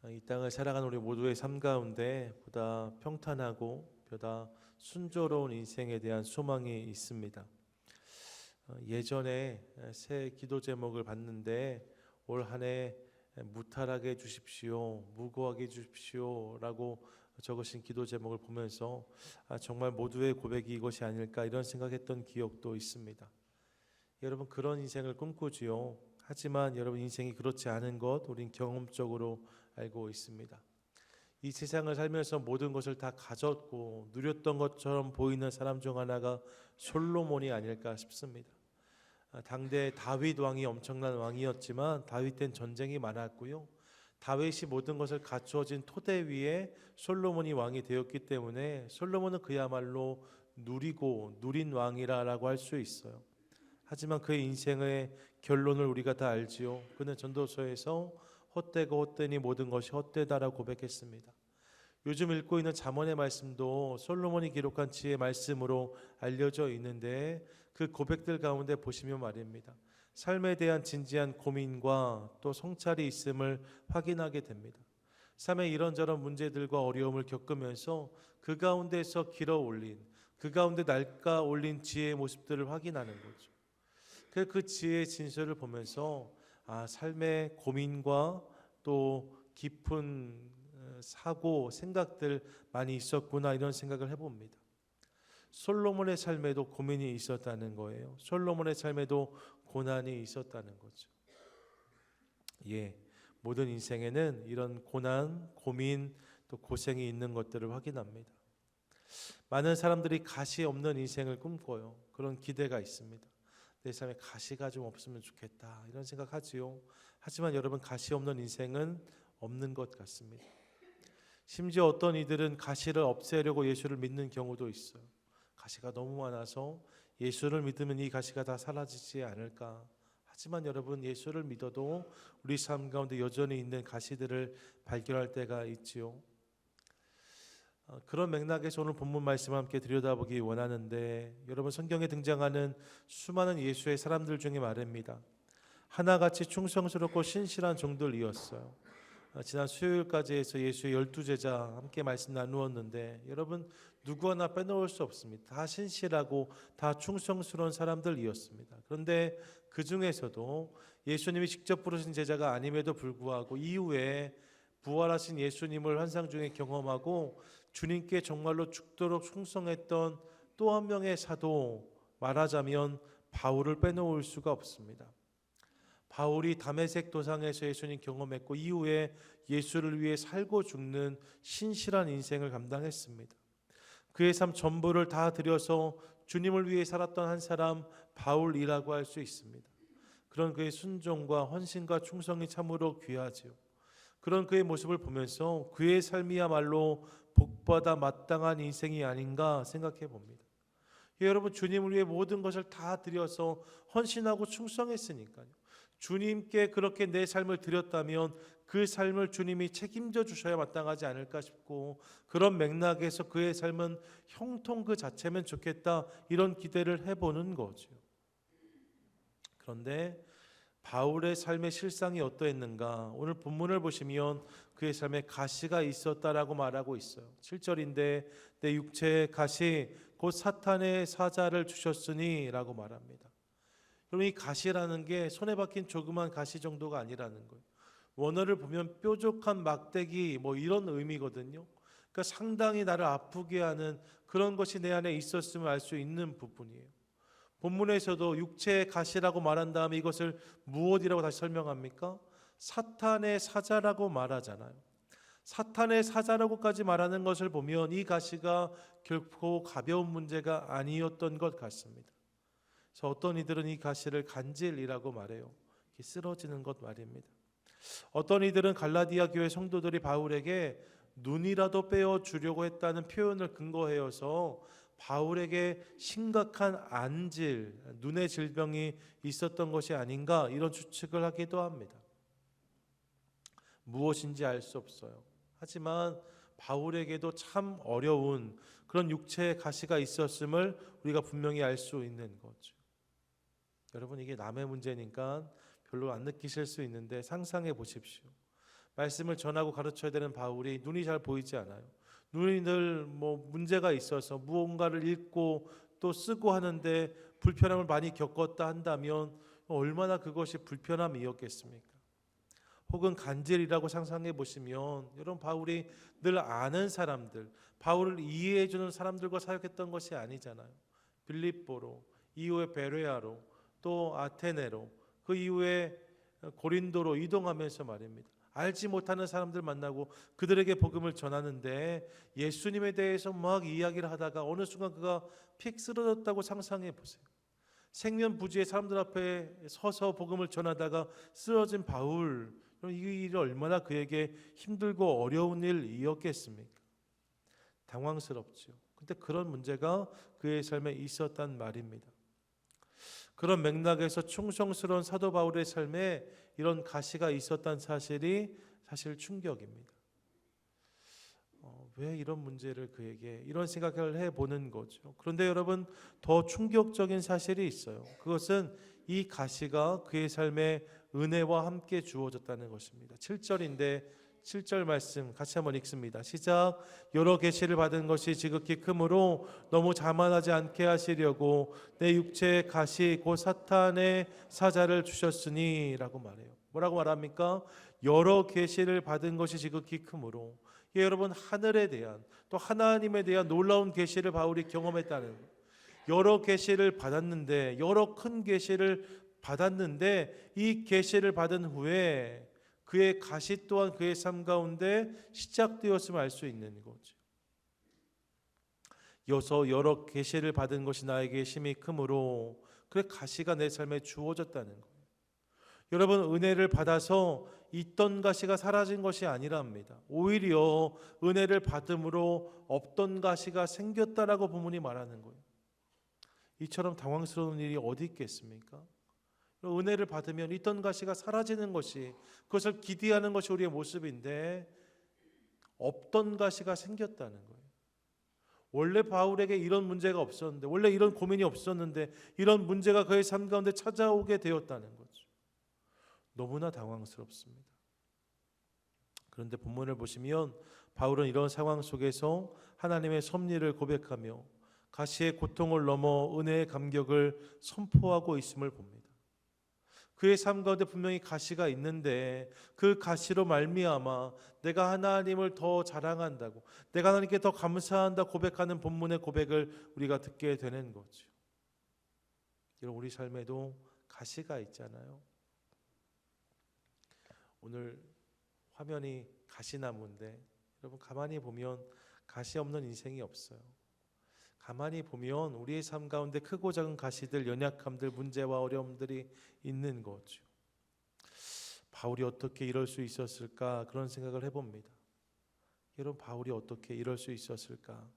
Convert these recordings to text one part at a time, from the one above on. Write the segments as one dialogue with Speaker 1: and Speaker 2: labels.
Speaker 1: 이 땅을 살아가는 우리 모두의 삶 가운데 보다 평탄하고 보다 순조로운 인생에 대한 소망이 있습니다. 예전에 새 기도 제목을 봤는데 올 한 해 무탈하게 해주십시오, 무고하게 해주십시오라고 적으신 기도 제목을 보면서 정말 모두의 고백이 이것이 아닐까 이런 생각했던 기억도 있습니다. 여러분, 그런 인생을 꿈꾸지요. 하지만 여러분, 인생이 그렇지 않은 것 우린 경험적으로 알고 있습니다. 이 세상을 살면서 모든 것을 다 가졌고 누렸던 것처럼 보이는 사람 중 하나가 솔로몬이 아닐까 싶습니다. 당대 다윗 왕이 엄청난 왕이었지만 다윗 땐 전쟁이 많았고요. 다윗이 모든 것을 갖추어진 토대 위에 솔로몬이 왕이 되었기 때문에 솔로몬은 그야말로 누리고 누린 왕이라고 할 수 있어요. 하지만 그의 인생의 결론을 우리가 다 알지요. 그는 전도서에서 헛되고 헛되니 모든 것이 헛되다라고 고백했습니다. 요즘 읽고 있는 잠언의 말씀도 솔로몬이 기록한 지혜의 말씀으로 알려져 있는데 그 고백들 가운데 보시면 말입니다. 삶에 대한 진지한 고민과 또 성찰이 있음을 확인하게 됩니다. 삶의 이런저런 문제들과 어려움을 겪으면서 그 가운데서 길어올린, 그 가운데 낡아 올린 지혜의 모습들을 확인하는 거죠. 그 지혜의 진실을 보면서 삶의 고민과 또 깊은 사고, 생각들 많이 있었구나 이런 생각을 해봅니다. 솔로몬의 삶에도 고민이 있었다는 거예요. 솔로몬의 삶에도 고난이 있었다는 거죠. 모든 인생에는 이런 고난, 고민, 또 고생이 있는 것들을 확인합니다. 많은 사람들이 가시 없는 인생을 꿈꿔요. 그런 기대가 있습니다. 내 삶에 가시가 좀 없으면 좋겠다 이런 생각하지요. 하지만 여러분, 가시 없는 인생은 없는 것 같습니다. 심지어 어떤 이들은 가시를 없애려고 예수를 믿는 경우도 있어요. 가시가 너무 많아서 예수를 믿으면 이 가시가 다 사라지지 않을까. 하지만 여러분, 예수를 믿어도 우리 삶 가운데 여전히 있는 가시들을 발견할 때가 있지요. 그런 맥락에서 오늘 본문 말씀을 함께 들여다보기 원하는데, 여러분, 성경에 등장하는 수많은 예수의 사람들 중에 말입니다. 하나같이 충성스럽고 신실한 종들이었어요. 지난 수요일까지 해서 예수의 12제자 함께 말씀 나누었는데 여러분, 누구 하나 빼놓을 수 없습니다. 다 신실하고 다 충성스러운 사람들이었습니다. 그런데 그 중에서도 예수님이 직접 부르신 제자가 아님에도 불구하고 이후에 부활하신 예수님을 환상 중에 경험하고 주님께 정말로 죽도록 충성했던 또 한 명의 사도, 말하자면 바울을 빼놓을 수가 없습니다. 바울이 다메섹 도상에서 예수님 경험했고 이후에 예수를 위해 살고 죽는 신실한 인생을 감당했습니다. 그의 삶 전부를 다 들여서 주님을 위해 살았던 한 사람, 바울이라고 할 수 있습니다. 그런 그의 순종과 헌신과 충성이 참으로 귀하지요. 그런 그의 모습을 보면서 그의 삶이야말로 복받아 마땅한 인생이 아닌가 생각해 봅니다. 여러분, 주님을 위해 모든 것을 다 들여서 헌신하고 충성했으니까요. 주님께 그렇게 내 삶을 드렸다면 그 삶을 주님이 책임져 주셔야 마땅하지 않을까 싶고, 그런 맥락에서 그의 삶은 형통 그 자체면 좋겠다 이런 기대를 해보는 거죠. 그런데 바울의 삶의 실상이 어떠했는가? 오늘 본문을 보시면 그의 삶에 가시가 있었다라고 말하고 있어요. 7절인데 내 육체의 가시 곧 사탄의 사자를 주셨으니 라고 말합니다. 그럼 이 가시라는 게 손에 박힌 조그만 가시 정도가 아니라는 거예요. 원어를 보면 뾰족한 막대기 이런 의미거든요. 그러니까 상당히 나를 아프게 하는 그런 것이 내 안에 있었음을 알 수 있는 부분이에요. 본문에서도 육체의 가시라고 말한 다음에 이것을 무엇이라고 다시 설명합니까? 사탄의 사자라고 말하잖아요. 사탄의 사자라고까지 말하는 것을 보면 이 가시가 결코 가벼운 문제가 아니었던 것 같습니다. 그래서 어떤 이들은 이 가시를 간질이라고 말해요. 쓰러지는 것 말입니다. 어떤 이들은 갈라디아 교회 성도들이 바울에게 눈이라도 빼어주려고 했다는 표현을 근거해서 바울에게 심각한 안질, 눈의 질병이 있었던 것이 아닌가 이런 추측을 하기도 합니다. 무엇인지 알 수 없어요. 하지만 바울에게도 참 어려운 그런 육체의 가시가 있었음을 우리가 분명히 알 수 있는 거죠. 여러분, 이게 남의 문제니까 별로 안 느끼실 수 있는데 상상해 보십시오. 말씀을 전하고 가르쳐야 되는 바울이 눈이 잘 보이지 않아요. 눈이 늘 문제가 있어서 무언가를 읽고 또 쓰고 하는데 불편함을 많이 겪었다 한다면 얼마나 그것이 불편함이었겠습니까? 혹은 간질이라고 상상해 보시면 여러분, 바울이 늘 아는 사람들, 바울을 이해해 주는 사람들과 사역했던 것이 아니잖아요. 빌립보로, 이후에 베레아로, 또 아테네로, 그 이후에 고린도로 이동하면서 말입니다. 알지 못하는 사람들 만나고 그들에게 복음을 전하는데 예수님에 대해서 막 이야기를 하다가 어느 순간 그가 픽 쓰러졌다고 상상해 보세요. 생면부지의 사람들 앞에 서서 복음을 전하다가 쓰러진 바울, 이 일이 얼마나 그에게 힘들고 어려운 일이었겠습니까? 당황스럽죠. 근데 그런 문제가 그의 삶에 있었단 말입니다. 그런 맥락에서 충성스러운 사도 바울의 삶에 이런 가시가 있었다는 사실이 사실 충격입니다. 왜 이런 문제를 그에게, 이런 생각을 해보는 거죠. 그런데 여러분, 더 충격적인 사실이 있어요. 그것은 이 가시가 그의 삶에 은혜와 함께 주어졌다는 것입니다. 7절인데 7절 말씀 같이 한번 읽습니다. 시작. 여러 계시를 받은 것이 지극히 크므로 너무 자만하지 않게 하시려고 내 육체의 가시 곧 사탄의 사자를 주셨으니 라고 말해요. 뭐라고 말합니까? 여러 계시를 받은 것이 지극히 크므로. 예, 여러분, 하늘에 대한 또 하나님에 대한 놀라운 계시를 바울이 경험했다는 거예요. 여러 계시를 받았는데, 여러 큰 계시를 받았는데 이 계시를 받은 후에 그의 가시 또한 그의 삶 가운데 시작되었음을 알 수 있는 거죠. 여서 여러 계시를 받은 것이 나에게 힘이 크므로, 그래 가시가 내 삶에 주어졌다는 거예요. 여러분, 은혜를 받아서 있던 가시가 사라진 것이 아니랍니다. 오히려 은혜를 받음으로 없던 가시가 생겼다라고 본문이 말하는 거예요. 이처럼 당황스러운 일이 어디 있겠습니까? 은혜를 받으면 있던 가시가 사라지는 것이, 그것을 기대하는 것이 우리의 모습인데 없던 가시가 생겼다는 거예요. 원래 바울에게 이런 문제가 없었는데, 원래 이런 고민이 없었는데 이런 문제가 그의 삶 가운데 찾아오게 되었다는 거죠. 너무나 당황스럽습니다. 그런데 본문을 보시면 바울은 이런 상황 속에서 하나님의 섭리를 고백하며 가시의 고통을 넘어 은혜의 감격을 선포하고 있음을 봅니다. 그의 삶 가운데 분명히 가시가 있는데 그 가시로 말미암아 내가 하나님을 더 자랑한다고, 내가 하나님께 더 감사한다 고백하는 본문의 고백을 우리가 듣게 되는 거죠. 여러분, 우리 삶에도 가시가 있잖아요. 오늘 화면이 가시나무인데 여러분, 가만히 보면 가시 없는 인생이 없어요. 가만히 보면 우리의 삶 가운데 크고 작은 가시들, 연약함들, 문제와 어려움들이 있는 거죠. 바울이 어떻게 이럴 수 있었을까, 그런 생각을 해봅니다. 여러분, 바울이 어떻게 이럴 수 있었을까?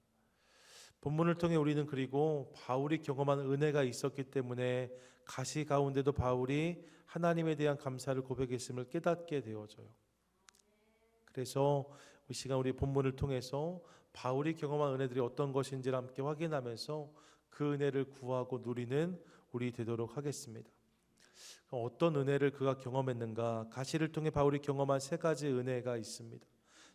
Speaker 1: 본문을 통해 우리는 그리고 바울이 경험한 은혜가 있었기 때문에 가시 가운데도 바울이 하나님에 대한 감사를 고백했음을 깨닫게 되어져요. 그래서 이 시간 우리 본문을 통해서 바울이 경험한 은혜들이 어떤 것인지를 함께 확인하면서 그 은혜를 구하고 누리는 우리 되도록 하겠습니다. 어떤 은혜를 그가 경험했는가? 가시를 통해 바울이 경험한 세 가지 은혜가 있습니다.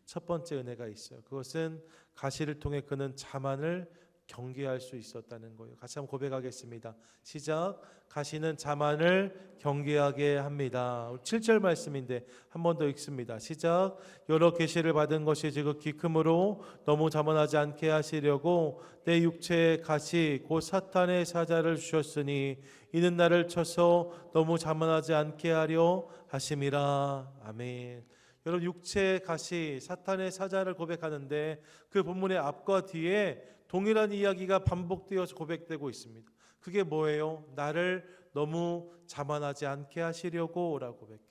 Speaker 1: 첫 번째 은혜가 있어요. 그것은 가시를 통해 그는 자만을 경계할 수 있었다는 거예요. 같이 한번 고백하겠습니다. 시작. 가시는 자만을 경계하게 합니다. 7절 말씀인데 한 번 더 읽습니다. 시작. 여러 계시를 받은 것이 지극히 크므로 너무 자만하지 않게 하시려고 내 육체의 가시 곧 사탄의 사자를 주셨으니 이는 나를 쳐서 너무 자만하지 않게 하려 하심이라. 아멘. 여러분, 육체의 가시, 사탄의 사자를 고백하는데 그 본문의 앞과 뒤에 동일한 이야기가 반복되어서 고백되고 있습니다. 그게 뭐예요? 나를 너무 자만하지 않게 하시려고 라고 고백해요.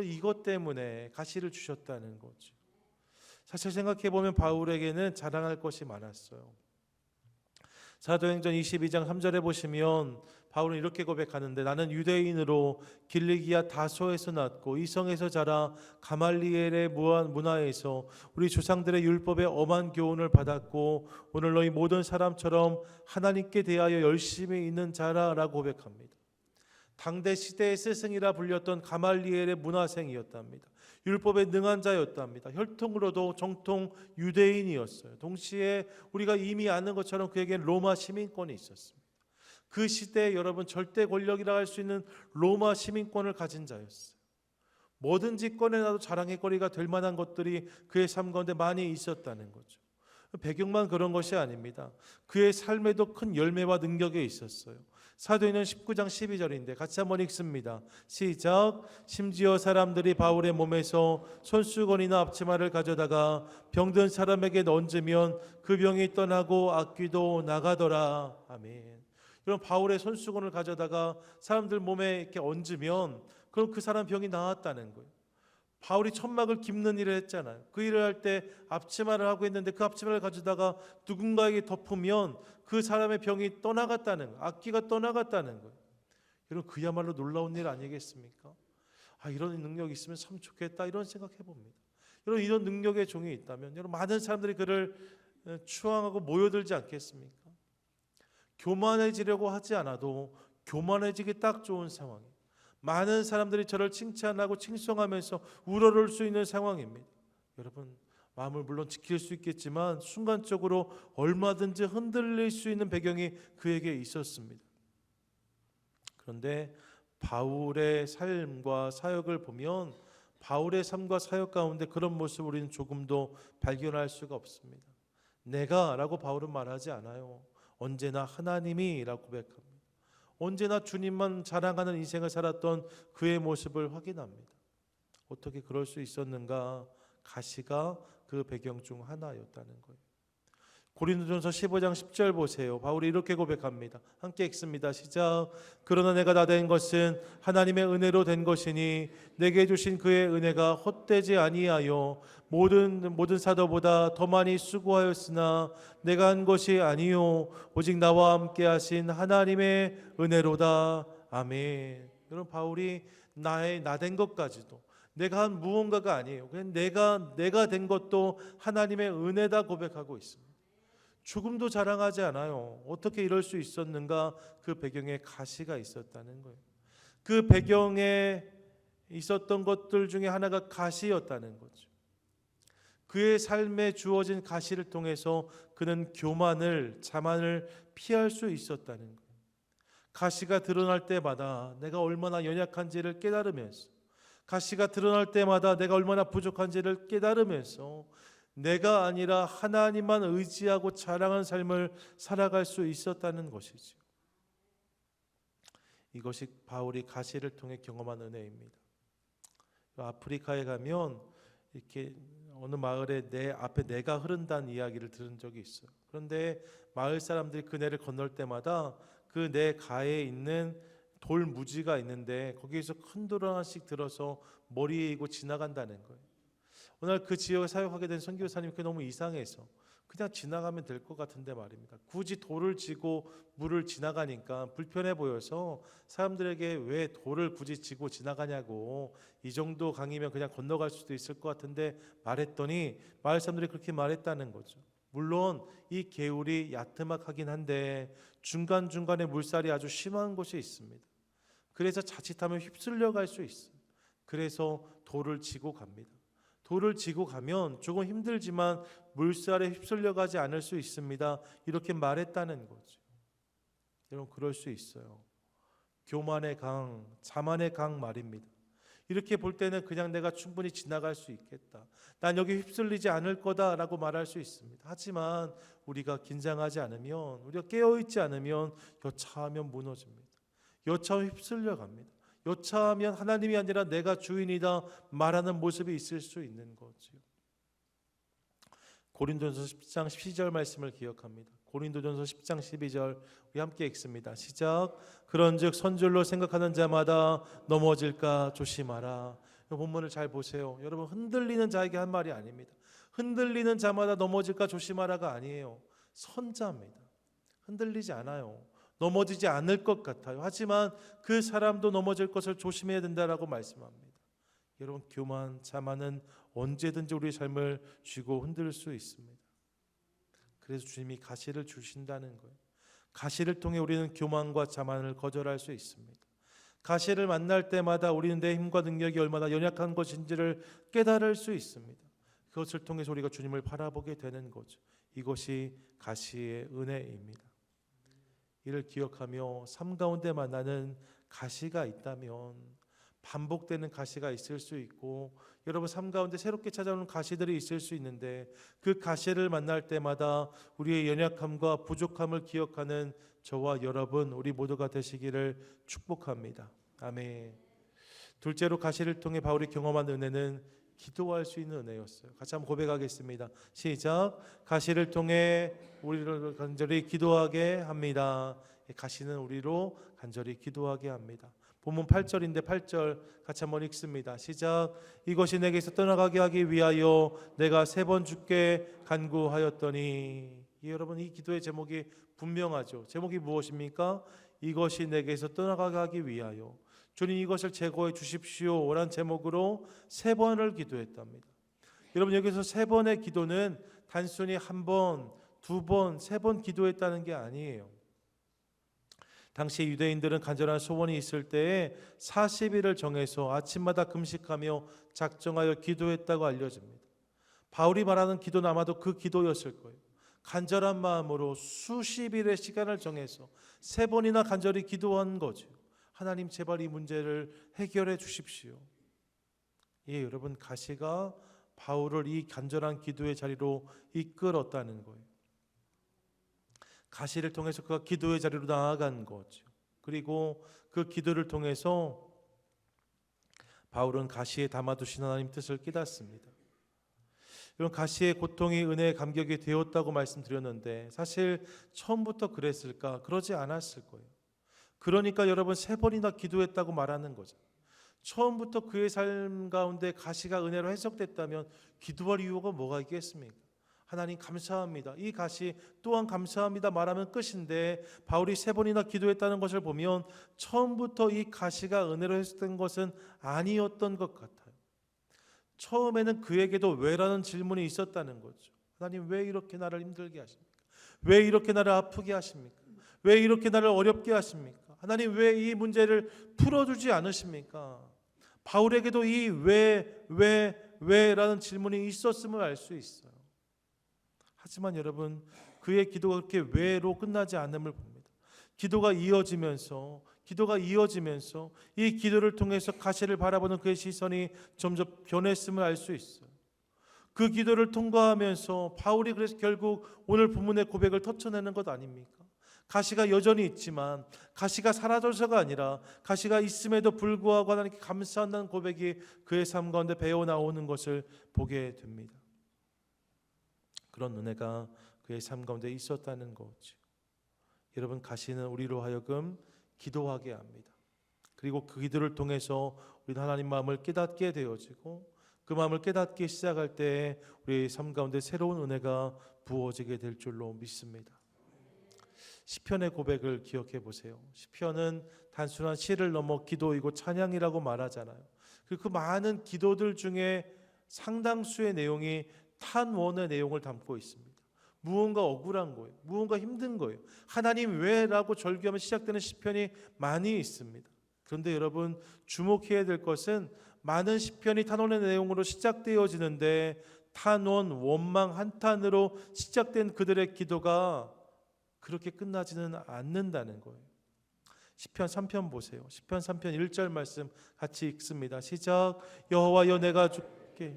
Speaker 1: 이것 때문에 가시를 주셨다는 거죠. 사실 생각해보면 바울에게는 자랑할 것이 많았어요. 사도행전 22장 3절에 보시면 바울은 이렇게 고백하는데, 나는 유대인으로 길리기아 다소에서 났고 이성에서 자라 가말리엘의 문화에서 우리 조상들의 율법의 엄한 교훈을 받았고 오늘 너희 모든 사람처럼 하나님께 대하여 열심히 있는 자라라고 고백합니다. 당대 시대의 스승이라 불렸던 가말리엘의 문화생이었답니다. 율법에 능한 자였답니다. 혈통으로도 정통 유대인이었어요. 동시에 우리가 이미 아는 것처럼 그에게는 로마 시민권이 있었습니다. 그 시대에 여러분 절대 권력이라 할 수 있는 로마 시민권을 가진 자였어요. 뭐든지 꺼내놔도 자랑의 거리가 될 만한 것들이 그의 삶 가운데 많이 있었다는 거죠. 배경만 그런 것이 아닙니다. 그의 삶에도 큰 열매와 능력이 있었어요. 사도행전 19장 12절인데 같이 한번 읽습니다. 시작. 심지어 사람들이 바울의 몸에서 손수건이나 앞치마를 가져다가 병든 사람에게 얹으면 그 병이 떠나고 악귀도 나가더라. 아멘. 그럼 바울의 손수건을 가져다가 사람들 몸에 이렇게 얹으면 그럼 그 사람 병이 나았다는 거예요. 바울이 천막을 깁는 일을 했잖아요. 그 일을 할 때 앞치마를 하고 있는데 그 앞치마를 가져다가 누군가에게 덮으면 그 사람의 병이 떠나갔다는 거예요. 악귀가 떠나갔다는 거예요. 여러분 그야말로 놀라운 일 아니겠습니까? 이런 능력이 있으면 참 좋겠다 이런 생각해 봅니다. 여러분 이런 능력의 종이 있다면 여러분 많은 사람들이 그를 추앙하고 모여들지 않겠습니까? 교만해지려고 하지 않아도 교만해지기 딱 좋은 상황이에요. 많은 사람들이 저를 칭찬하고 칭송하면서 우러를 수 있는 상황입니다. 여러분 마음을 물론 지킬 수 있겠지만 순간적으로 얼마든지 흔들릴 수 있는 배경이 그에게 있었습니다. 그런데 바울의 삶과 사역을 보면 바울의 삶과 사역 가운데 그런 모습을 우리는 조금도 발견할 수가 없습니다. 내가 라고 바울은 말하지 않아요. 언제나 하나님이 라고 고백합니다. 언제나 주님만 자랑하는 인생을 살았던 그의 모습을 확인합니다. 어떻게 그럴 수 있었는가? 가시가 그 배경 중 하나였다는 거예요. 고린도전서 15장 10절 보세요. 바울이 이렇게 고백합니다. 함께 읽습니다. 시작. 그러나 내가 다 된 것은 하나님의 은혜로 된 것이니 내게 주신 그의 은혜가 헛되지 아니하여 모든 사도보다 더 많이 수고하였으나 내가 한 것이 아니요 오직 나와 함께 하신 하나님의 은혜로다. 아멘. 여러분 바울이 나 된 것까지도 내가 한 무언가가 아니에요. 그냥 내가 된 것도 하나님의 은혜다 고백하고 있습니다. 조금도 자랑하지 않아요. 어떻게 이럴 수 있었는가? 그 배경에 가시가 있었다는 거예요. 그 배경에 있었던 것들 중에 하나가 가시였다는 거죠. 그의 삶에 주어진 가시를 통해서 그는 교만을, 자만을 피할 수 있었다는 거예요. 가시가 드러날 때마다 내가 얼마나 연약한지를 깨달으면서, 가시가 드러날 때마다 내가 얼마나 부족한지를 깨달으면서 내가 아니라 하나님만 의지하고 자랑한 삶을 살아갈 수 있었다는 것이죠. 이것이 바울이 가시를 통해 경험한 은혜입니다. 아프리카에 가면 이렇게 어느 마을에 내 앞에 내가 흐른다는 이야기를 들은 적이 있어요. 그런데 마을 사람들이 그 내를 건널 때마다 그 내 가에 있는 돌 무지가 있는데 거기에서 큰 돌 하나씩 들어서 머리에 이고 지나간다는 거예요. 오늘 그 지역에 사역하게 된 선교사님이 그게 너무 이상해서 그냥 지나가면 될 것 같은데 말입니다. 굳이 돌을 지고 물을 지나가니까 불편해 보여서 사람들에게 왜 돌을 굳이 지고 지나가냐고, 이 정도 강이면 그냥 건너갈 수도 있을 것 같은데 말했더니 마을 사람들이 그렇게 말했다는 거죠. 물론 이 개울이 야트막하긴 한데 중간중간에 물살이 아주 심한 곳이 있습니다. 그래서 자칫하면 휩쓸려 갈 수 있어요. 그래서 돌을 지고 갑니다. 돌을 지고 가면 조금 힘들지만 물살에 휩쓸려 가지 않을 수 있습니다. 이렇게 말했다는 거죠. 여러분 그럴 수 있어요. 교만의 강, 자만의 강 말입니다. 이렇게 볼 때는 그냥 내가 충분히 지나갈 수 있겠다. 난 여기 휩쓸리지 않을 거다라고 말할 수 있습니다. 하지만 우리가 긴장하지 않으면, 우리가 깨어있지 않으면 여차하면 무너집니다. 여차하면 휩쓸려 갑니다. 여차하면 하나님이 아니라 내가 주인이다 말하는 모습이 있을 수 있는 거죠. 고린도전서 10장 12절 말씀을 기억합니다. 고린도전서 10장 12절 우리 함께 읽습니다. 시작. 그런즉 선줄로 생각하는 자마다 넘어질까 조심하라. 이 본문을 잘 보세요. 여러분 흔들리는 자에게 한 말이 아닙니다. 흔들리는 자마다 넘어질까 조심하라가 아니에요. 선자입니다. 흔들리지 않아요. 넘어지지 않을 것 같아요. 하지만 그 사람도 넘어질 것을 조심해야 된다라고 말씀합니다. 여러분 교만, 자만은 언제든지 우리의 삶을 쥐고 흔들 수 있습니다. 그래서 주님이 가시를 주신다는 거예요. 가시를 통해 우리는 교만과 자만을 거절할 수 있습니다. 가시를 만날 때마다 우리는 내 힘과 능력이 얼마나 연약한 것인지를 깨달을 수 있습니다. 그것을 통해서 우리가 주님을 바라보게 되는 거죠. 이것이 가시의 은혜입니다. 이를 기억하며 삶 가운데 만나는 가시가 있다면 반복되는 가시가 있을 수 있고, 여러분 삶 가운데 새롭게 찾아오는 가시들이 있을 수 있는데, 그 가시를 만날 때마다 우리의 연약함과 부족함을 기억하는 저와 여러분, 우리 모두가 되시기를 축복합니다. 아멘. 둘째로 가시를 통해 바울이 경험한 은혜는 기도할 수 있는 은혜였어요. 같이 한번 고백하겠습니다. 시작. 가시를 통해 우리를 간절히 기도하게 합니다. 가시는 우리로 간절히 기도하게 합니다. 본문 8절인데 8절 같이 한번 읽습니다. 시작. 이것이 내게서 떠나가게 하기 위하여 내가 3번 주께 간구하였더니. 여러분, 이 기도의 제목이 분명하죠. 제목이 무엇입니까? 이것이 내게서 떠나가게 하기 위하여. 주님, 이것을 제거해 주십시오 라는 제목으로 3번을 기도했답니다. 여러분, 여기서 3번의 기도는 단순히 1번, 2번, 3번 기도했다는 게 아니에요. 당시 유대인들은 간절한 소원이 있을 때에 40일을 정해서 아침마다 금식하며 작정하여 기도했다고 알려집니다. 바울이 말하는 기도는 아마도 그 기도였을 거예요. 간절한 마음으로 수십 일의 시간을 정해서 3번이나 간절히 기도한 거죠. 하나님, 제발 이 문제를 해결해 주십시오. 예, 여러분, 가시가 바울을 이 간절한 기도의 자리로 이끌었다는 거예요. 가시를 통해서 그가 기도의 자리로 나아간 거죠. 그리고 그 기도를 통해서 바울은 가시에 담아두신 하나님 뜻을 깨닫습니다. 여러분, 가시의 고통이 은혜의 감격이 되었다고 말씀드렸는데, 사실 처음부터 그랬을까? 그러지 않았을 거예요. 그러니까 여러분, 3번이나 기도했다고 말하는 거죠. 처음부터 그의 삶 가운데 가시가 은혜로 해석됐다면 기도할 이유가 뭐가 있겠습니까? 하나님 감사합니다, 이 가시 또한 감사합니다 말하면 끝인데, 바울이 3번이나 기도했다는 것을 보면 처음부터 이 가시가 은혜로 해석된 것은 아니었던 것 같아요. 처음에는 그에게도 왜라는 질문이 있었다는 거죠. 하나님, 왜 이렇게 나를 힘들게 하십니까? 왜 이렇게 나를 아프게 하십니까? 왜 이렇게 나를 어렵게 하십니까? 하나님, 왜 이 문제를 풀어주지 않으십니까? 바울에게도 이 왜라는 질문이 있었음을 알 수 있어요. 하지만 여러분, 그의 기도가 그렇게 왜로 끝나지 않음을 봅니다. 기도가 이어지면서 이 기도를 통해서 가시를 바라보는 그의 시선이 점점 변했음을 알 수 있어요. 그 기도를 통과하면서 바울이 그래서 결국 오늘 본문의 고백을 터쳐내는 것 아닙니까? 가시가 여전히 있지만 가시가 사라져서가 아니라 가시가 있음에도 불구하고 하나님께 감사한다는 고백이 그의 삶 가운데 배어 나오는 것을 보게 됩니다. 그런 은혜가 그의 삶 가운데 있었다는 거죠. 여러분, 가시는 우리로 하여금 기도하게 합니다. 그리고 그 기도를 통해서 우리 하나님 마음을 깨닫게 되어지고, 그 마음을 깨닫기 시작할 때 우리의 삶 가운데 새로운 은혜가 부어지게 될 줄로 믿습니다. 시편의 고백을 기억해 보세요. 시편은 단순한 시를 넘어 기도이고 찬양이라고 말하잖아요. 그리고 그 많은 기도들 중에 상당수의 내용이 탄원의 내용을 담고 있습니다. 무언가 억울한 거예요. 무언가 힘든 거예요. 하나님 왜라고 절규하며 시작되는 시편이 많이 있습니다. 그런데 여러분, 주목해야 될 것은 많은 시편이 탄원의 내용으로 시작되어지는데 탄원, 원망, 한탄으로 시작된 그들의 기도가 그렇게 끝나지는 않는다는 거예요. 시편 3편 보세요. 시편 3편 1절 말씀 같이 읽습니다. 시작. 여호와여, 내가 주께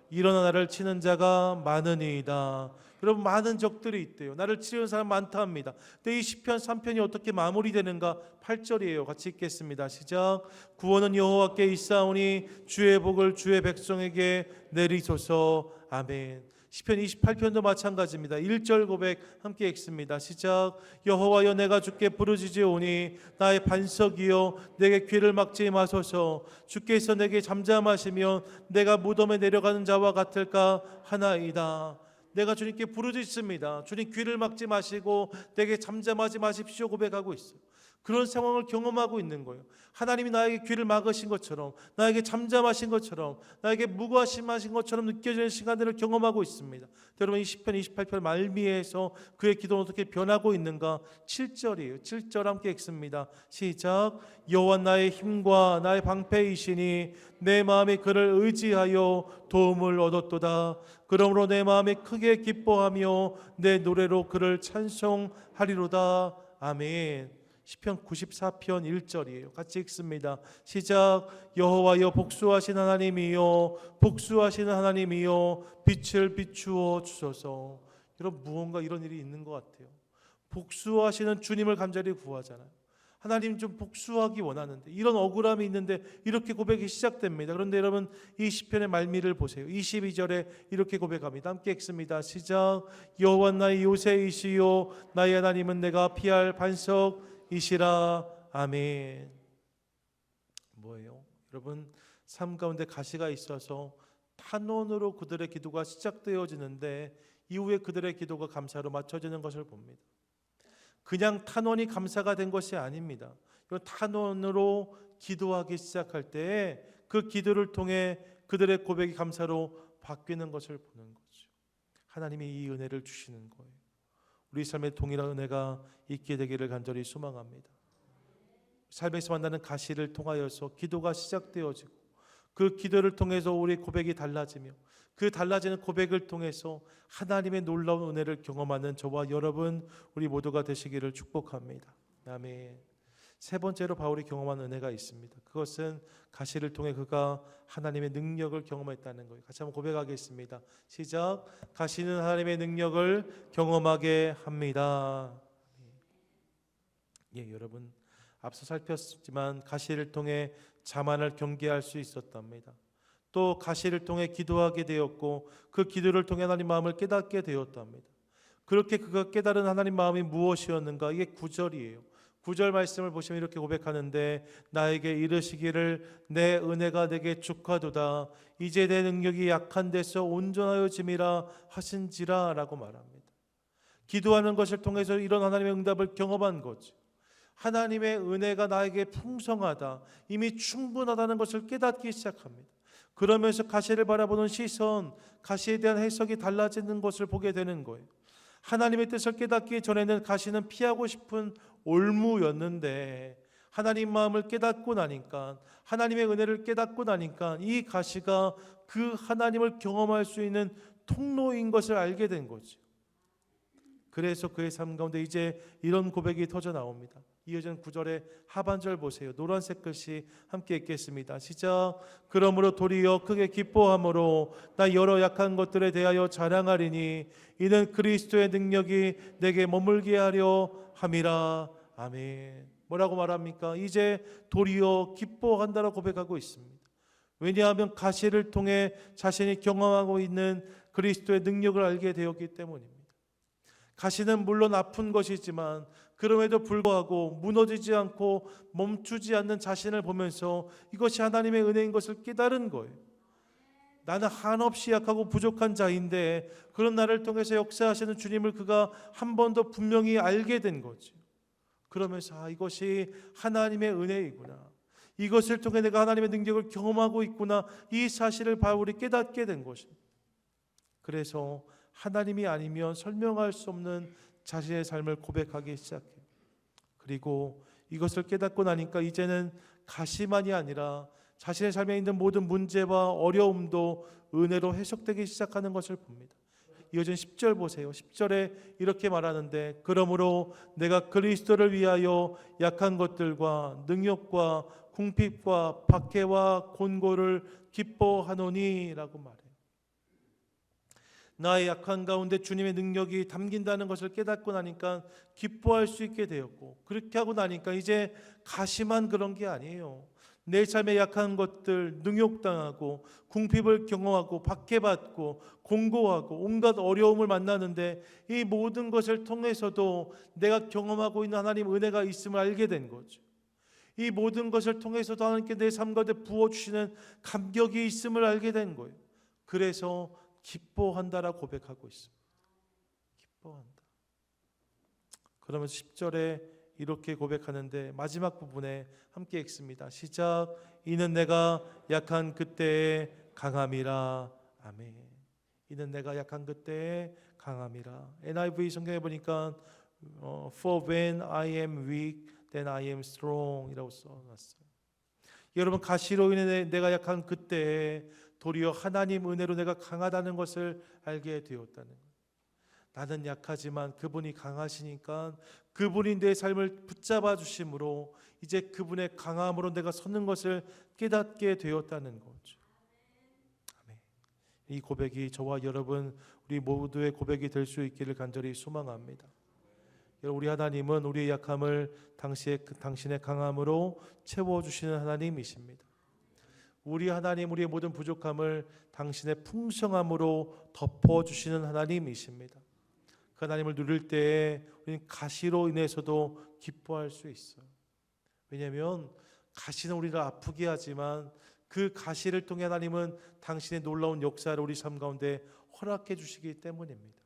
Speaker 1: 일어나 나를 치는 자가 많으니이다. 여러분, 많은 적들이 있대요. 나를 치는 사람 많다 합니다. 근데 이 시편 3편이 어떻게 마무리되는가? 8절이에요. 같이 읽겠습니다. 시작. 구원은 여호와께 있사오니 주의 복을 주의 백성에게 내리소서. 아멘. 시편 28편도 마찬가지입니다. 1절 고백 함께 읽습니다. 시작. 여호와여, 내가 주께 부르짖으오니 나의 반석이여 내게 귀를 막지 마소서. 주께서 내게 잠잠하시면 내가 무덤에 내려가는 자와 같을까 하나이다. 내가 주님께 부르짖습니다. 주님, 귀를 막지 마시고 내게 잠잠하지 마십시오 고백하고 있어요. 그런 상황을 경험하고 있는 거예요. 하나님이 나에게 귀를 막으신 것처럼, 나에게 잠잠하신 것처럼, 나에게 무관심하신 것처럼 느껴지는 시간들을 경험하고 있습니다. 여러분, 이 시편 28편 말미에서 그의 기도는 어떻게 변하고 있는가? 7절이에요. 7절 함께 읽습니다. 시작. 여호와 나의 힘과 나의 방패이시니 내 마음이 그를 의지하여 도움을 얻었도다. 그러므로 내 마음이 크게 기뻐하며 내 노래로 그를 찬송하리로다. 아멘. 시편 94편 1절이에요. 같이 읽습니다. 시작. 여호와여 복수하신 하나님이여 복수하시는 하나님이여 빛을 비추어 주소서. 여러분, 무언가 이런 일이 있는 것 같아요. 복수하시는 주님을 간절히 구하잖아요. 하나님 좀 복수하기 원하는데, 이런 억울함이 있는데 이렇게 고백이 시작됩니다. 그런데 여러분, 이 시편의 말미를 보세요. 22절에 이렇게 고백합니다. 함께 읽습니다. 시작. 여호와 나의 요새이시요 나의 하나님은 내가 피할 반석이시라. 아멘. 뭐예요? 여러분, 삶 가운데 가시가 있어서 탄원으로 그들의 기도가 시작되어지는데 이후에 그들의 기도가 감사로 맞춰지는 것을 봅니다. 그냥 탄원이 감사가 된 것이 아닙니다. 탄원으로 기도하기 시작할 때 그 기도를 통해 그들의 고백이 감사로 바뀌는 것을 보는 거죠. 하나님이 이 은혜를 주시는 거예요. 우리 삶에 동일한 은혜가 있게 되기를 간절히 소망합니다. 삶에서 만나는 가시를 통하여서 기도가 시작되어지고 그 기도를 통해서 우리 고백이 달라지며 그 달라지는 고백을 통해서 하나님의 놀라운 은혜를 경험하는 저와 여러분 우리 모두가 되시기를 축복합니다. 아멘. 세 번째로 바울이 경험한 은혜가 있습니다. 그것은 가시를 통해 그가 하나님의 능력을 경험했다는 거예요. 같이 한번 고백하겠습니다. 시작. 가시는 하나님의 능력을 경험하게 합니다. 예, 여러분, 앞서 살폈지만 가시를 통해 자만을 경계할 수 있었답니다. 또 가시를 통해 기도하게 되었고 그 기도를 통해 하나님 마음을 깨닫게 되었답니다. 그렇게 그가 깨달은 하나님 마음이 무엇이었는가? 이게 9절이에요. 9절 말씀을 보시면 이렇게 고백하는데 나에게 이르시기를 내 은혜가 내게 축하도다. 이제 내 능력이 약한 데서 온전하여짐이라 하신지라 라고 말합니다. 기도하는 것을 통해서 이런 하나님의 응답을 경험한 거죠. 하나님의 은혜가 나에게 풍성하다, 이미 충분하다는 것을 깨닫기 시작합니다. 그러면서 가시를 바라보는 시선, 가시에 대한 해석이 달라지는 것을 보게 되는 거예요. 하나님의 뜻을 깨닫기 전에는 가시는 피하고 싶은 올무였는데 하나님 마음을 깨닫고 나니까, 하나님의 은혜를 깨닫고 나니까 이 가시가 그 하나님을 경험할 수 있는 통로인 것을 알게 된 거죠. 그래서 그의 삶 가운데 이제 이런 고백이 터져 나옵니다. 이어진 9절의 하반절 보세요. 노란색 글씨 함께 읽겠습니다. 시작. 그러므로 도리어 크게 기뻐함으로 나 여러 약한 것들에 대하여 자랑하리니 이는 그리스도의 능력이 내게 머물게 하려 함이라. 아멘. 뭐라고 말합니까? 이제 도리어 기뻐한다라고 고백하고 있습니다. 왜냐하면 가시를 통해 자신이 경험하고 있는 그리스도의 능력을 알게 되었기 때문입니다. 가시는 물론 아픈 것이지만 그럼에도 불구하고 무너지지 않고 멈추지 않는 자신을 보면서 이것이 하나님의 은혜인 것을 깨달은 거예요. 나는 한없이 약하고 부족한 자인데 그런 나를 통해서 역사하시는 주님을 그가 한 번 더 분명히 알게 된 거죠. 그러면서 이것이 하나님의 은혜이구나, 이것을 통해 내가 하나님의 능력을 경험하고 있구나, 이 사실을 바울이 깨닫게 된 것입니다. 그래서 하나님이 아니면 설명할 수 없는 자신의 삶을 고백하기 시작해요. 그리고 이것을 깨닫고 나니까 이제는 가시만이 아니라 자신의 삶에 있는 모든 문제와 어려움도 은혜로 해석되기 시작하는 것을 봅니다. 이어진 10절 보세요. 10절에 이렇게 말하는데 그러므로 내가 그리스도를 위하여 약한 것들과 능욕과 궁핍과 박해와 곤고를 기뻐하노니 라고 말해요. 나의 약한 가운데 주님의 능력이 담긴다는 것을 깨닫고 나니까 기뻐할 수 있게 되었고, 그렇게 하고 나니까 이제 가시만 그런 게 아니에요. 내 삶에 약한 것들, 능욕당하고 궁핍을 경험하고 박해받고 공고하고 온갖 어려움을 만나는데 이 모든 것을 통해서도 내가 경험하고 있는 하나님 은혜가 있음을 알게 된 거죠. 이 모든 것을 통해서도 하나님께 내 삶 가운데 부어주시는 감격이 있음을 알게 된 거예요. 그래서 기뻐한다라고 고백하고 있습니다. 기뻐한다. 그러면서 10절에 이렇게 고백하는데 마지막 부분에 함께 읽습니다. 시작. 이는 내가 약한 그때의 강함이라. 아멘. 이는 내가 약한 그때의 강함이라. NIV 성경에 보니까 For when I am weak, then I am strong 이라고 써놨어요. 여러분, 가시로 인해 내가 약한 그때에 도리어 하나님 은혜로 내가 강하다는 것을 알게 되었다는 거예요. 나는 약하지만 그분이 강하시니까 그분이 내 삶을 붙잡아 주심으로 이제 그분의 강함으로 내가 서는 것을 깨닫게 되었다는 거죠. 아멘. 이 고백이 저와 여러분 우리 모두의 고백이 될 수 있기를 간절히 소망합니다. 우리 하나님은 우리의 약함을 당신의 강함으로 채워주시는 하나님이십니다. 우리 하나님, 우리의 모든 부족함을 당신의 풍성함으로 덮어주시는 하나님이십니다. 그 하나님을 누릴 때에 우리는 가시로 인해서도 기뻐할 수 있어요. 왜냐하면 가시는 우리를 아프게 하지만 그 가시를 통해 하나님은 당신의 놀라운 역사를 우리 삶 가운데 허락해 주시기 때문입니다.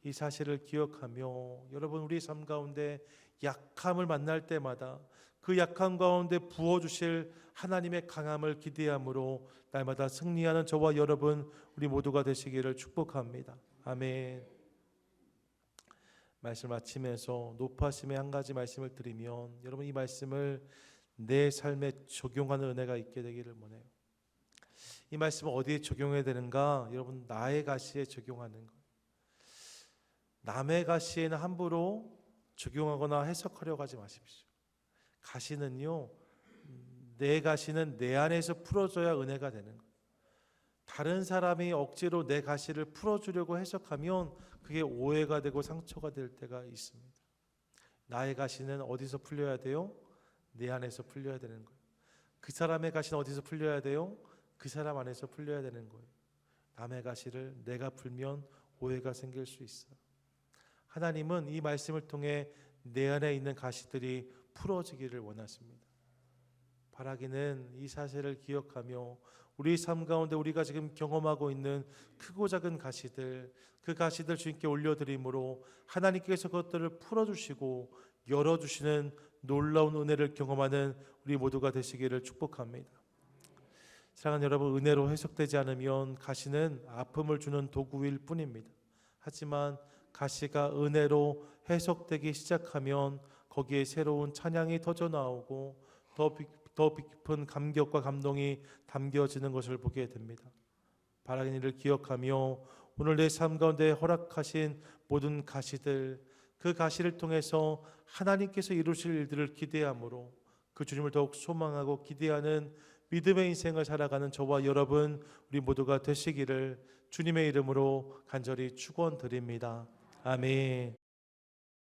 Speaker 1: 이 사실을 기억하며 여러분, 우리 삶 가운데 약함을 만날 때마다 그 약함 가운데 부어주실 하나님의 강함을 기대함으로 날마다 승리하는 저와 여러분 우리 모두가 되시기를 축복합니다. 아멘. 말씀 마치면서 높아심의 한 가지 말씀을 드리면 여러분, 이 말씀을 내 삶에 적용하는 은혜가 있게 되기를 원해요. 이 말씀을 어디에 적용해야 되는가? 여러분, 나의 가시에 적용하는 거예요. 남의 가시에는 함부로 적용하거나 해석하려고 하지 마십시오. 가시는요, 내 가시는 내 안에서 풀어져야 은혜가 되는 거예요. 다른 사람이 억지로 내 가시를 풀어주려고 해석하면 그게 오해가 되고 상처가 될 때가 있습니다. 나의 가시는 어디서 풀려야 돼요? 내 안에서 풀려야 되는 거예요. 그 사람의 가시는 어디서 풀려야 돼요? 그 사람 안에서 풀려야 되는 거예요. 남의 가시를 내가 풀면 오해가 생길 수 있어요. 하나님은 이 말씀을 통해 내 안에 있는 가시들이 풀어지기를 원하십니다. 바라기는 이 사실을 기억하며 우리 삶 가운데 우리가 지금 경험하고 있는 크고 작은 가시들, 그 가시들 주님께 올려드림으로 하나님께서 그것들을 풀어주시고 열어주시는 놀라운 은혜를 경험하는 우리 모두가 되시기를 축복합니다. 사랑하는 여러분, 은혜로 해석되지 않으면 가시는 아픔을 주는 도구일 뿐입니다. 하지만 가시가 은혜로 해석되기 시작하면 거기에 새로운 찬양이 터져 나오고 더 깊은 감격과 감동이 담겨지는 것을 보게 됩니다. 바라는 일을 기억하며 오늘 내 삶 가운데 허락하신 모든 가시들, 그 가시를 통해서 하나님께서 이루실 일들을 기대함으로 그 주님을 더욱 소망하고 기대하는 믿음의 인생을 살아가는 저와 여러분 우리 모두가 되시기를 주님의 이름으로 간절히 축원드립니다. 아멘.